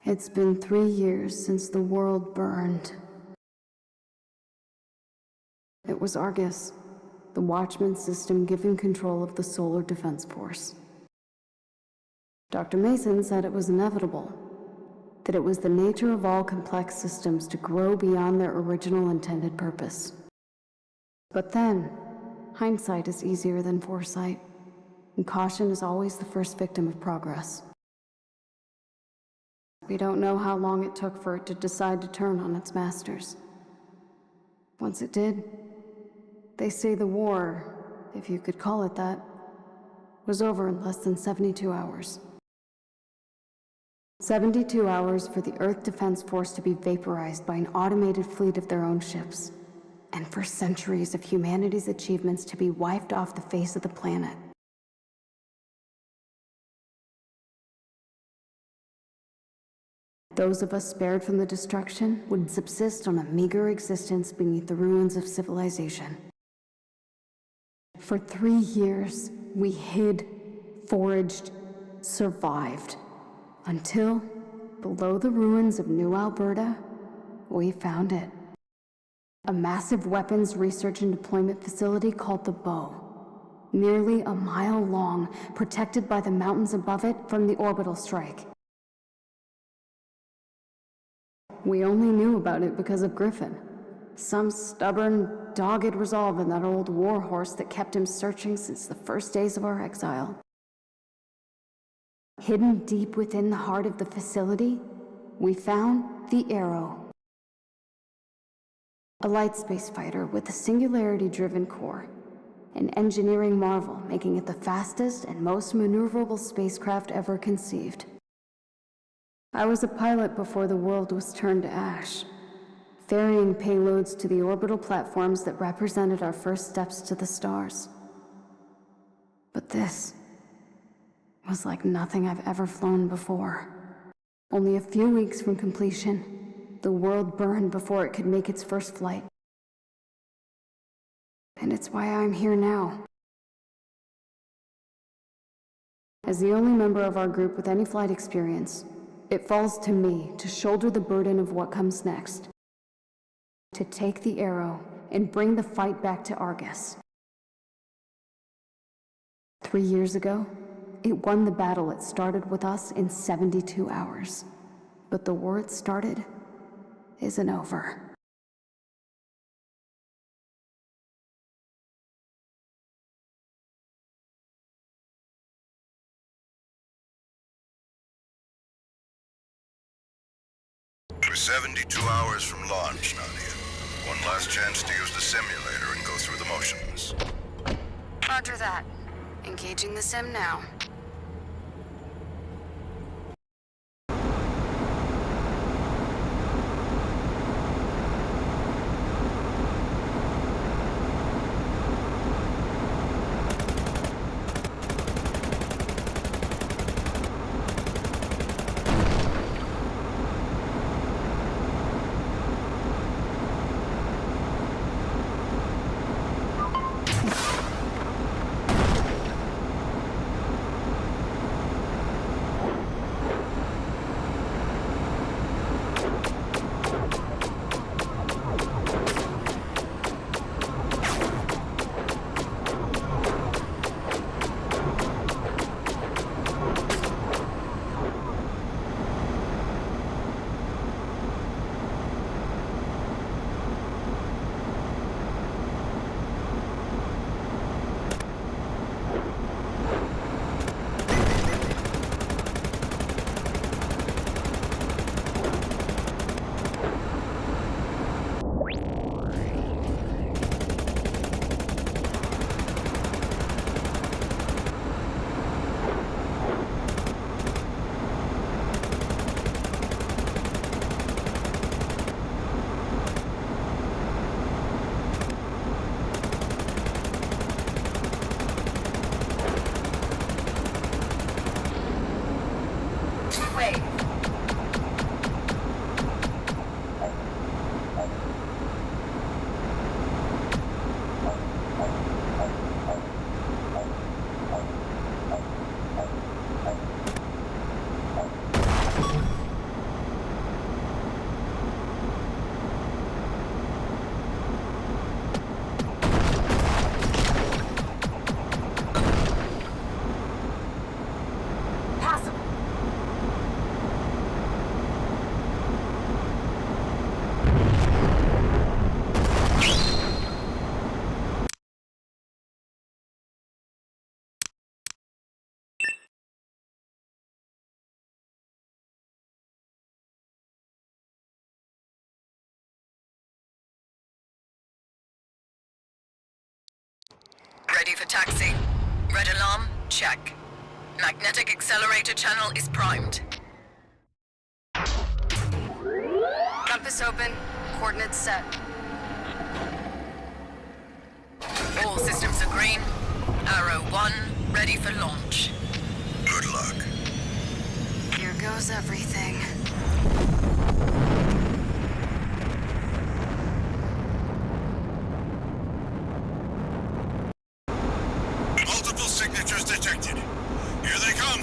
It's been 3 years since the world burned. It was Argus, the Watchman system given control of the Solar Defense Force. Dr. Mason said it was inevitable, that it was the nature of all complex systems to grow beyond their original intended purpose. But then, hindsight is easier than foresight, and caution is always the first victim of progress. We don't know how long it took for it to decide to turn on its masters. Once it did, they say the war, if you could call it that, was over in less than 72 hours. 72 hours for the Earth Defense Force to be vaporized by an automated fleet of their own ships, and for centuries of humanity's achievements to be wiped off the face of the planet. Those of us spared from the destruction would subsist on a meager existence beneath the ruins of civilization. For 3 years, we hid, foraged, survived, until, below the ruins of New Alberta, we found it. A massive weapons research and deployment facility called the Bow, nearly a mile long, protected by the mountains above it from the orbital strike. We only knew about it because of Griffin. Some stubborn, dogged resolve in that old warhorse that kept him searching since the first days of our exile. Hidden deep within the heart of the facility, we found the Arrow. A light space fighter with a singularity-driven core. An engineering marvel, making it the fastest and most maneuverable spacecraft ever conceived. I was a pilot before the world was turned to ash, ferrying payloads to the orbital platforms that represented our first steps to the stars. But this was like nothing I've ever flown before. Only a few weeks from completion, the world burned before it could make its first flight. And it's why I'm here now. As the only member of our group with any flight experience, it falls to me to shoulder the burden of what comes next. To take the Arrow and bring the fight back to Argus. 3 years ago, it won the battle it started with us in 72 hours. But the war it started isn't over. We're 72 hours from launch, Nadia. One last chance to use the simulator and go through the motions. Roger that. Engaging the sim now. Ready for taxi. Red alarm, check. Magnetic accelerator channel is primed. Compass open, coordinates set. All systems are green. Arrow 1, ready for launch. Good luck. Here goes everything. Multiple signatures detected. Here they come.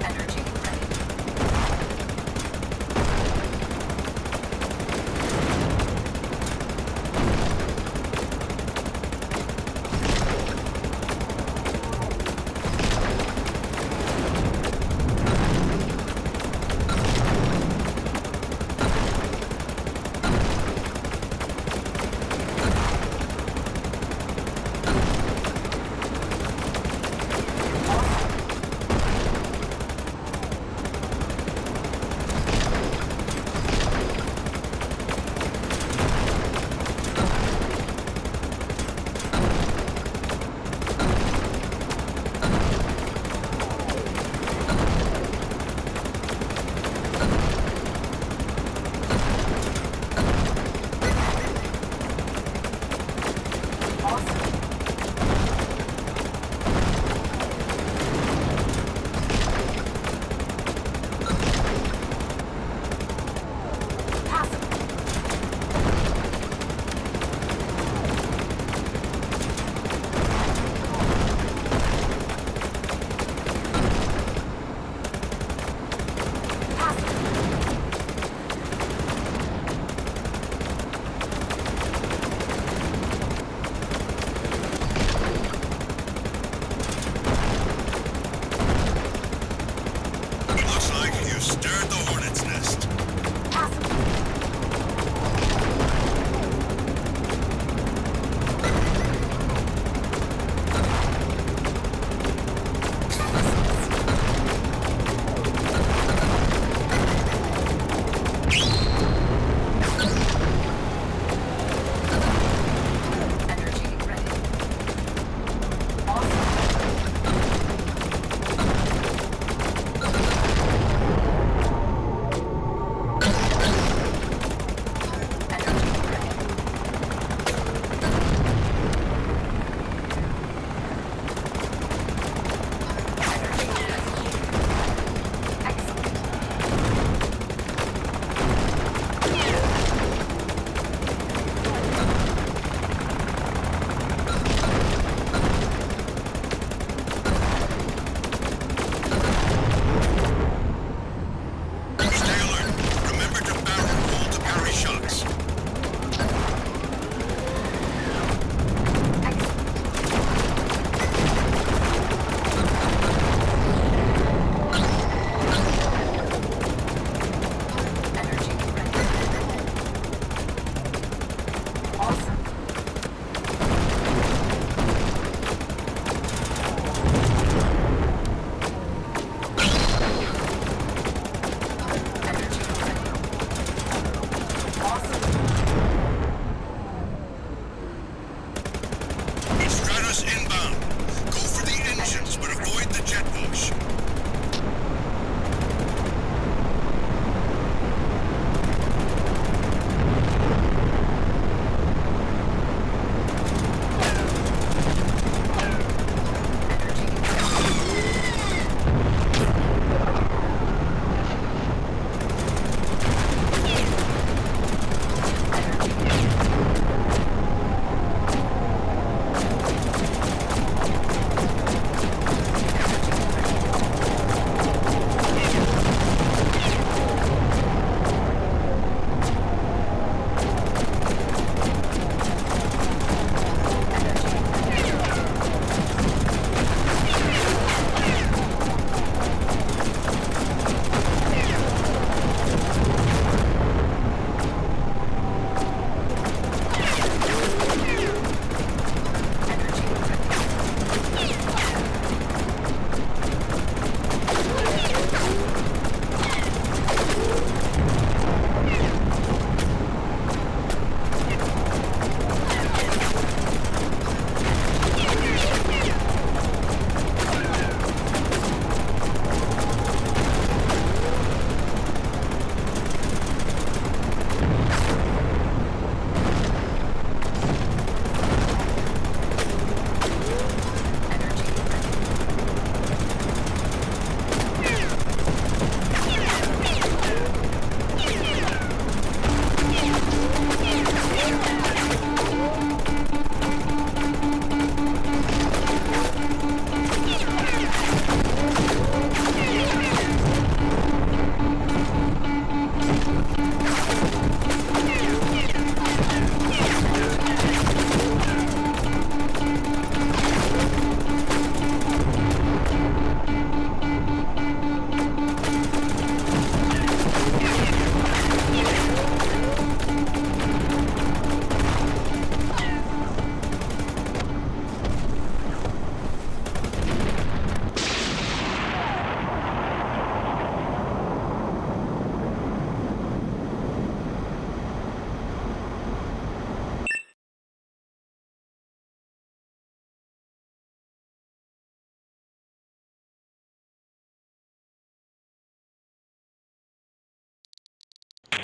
Energy ready.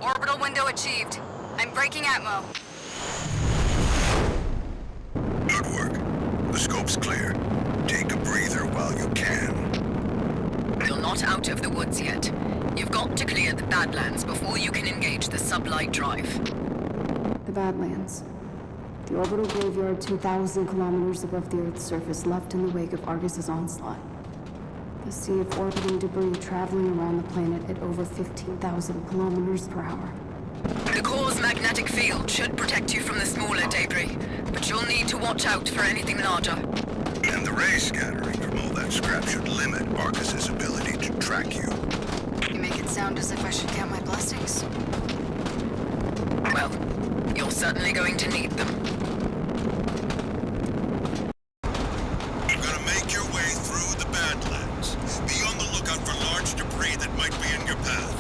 Orbital window achieved. I'm breaking atmo. Good work. The scope's clear. Take a breather while you can. You're not out of the woods yet. You've got to clear the Badlands before you can engage the sublight drive. The Badlands. The orbital graveyard 2,000 kilometers above the Earth's surface, left in the wake of Argus's onslaught. A sea of orbiting debris traveling around the planet at over 15,000 kilometers per hour. The core's magnetic field should protect you from the smaller debris, but you'll need to watch out for anything larger. And the ray scattering from all that scrap should limit Argus's ability to track you. You make it sound as if I should count my blessings. Well, you're certainly going to need them. You're gonna make your way through the Badlands. Be on the lookout for large debris that might be in your path.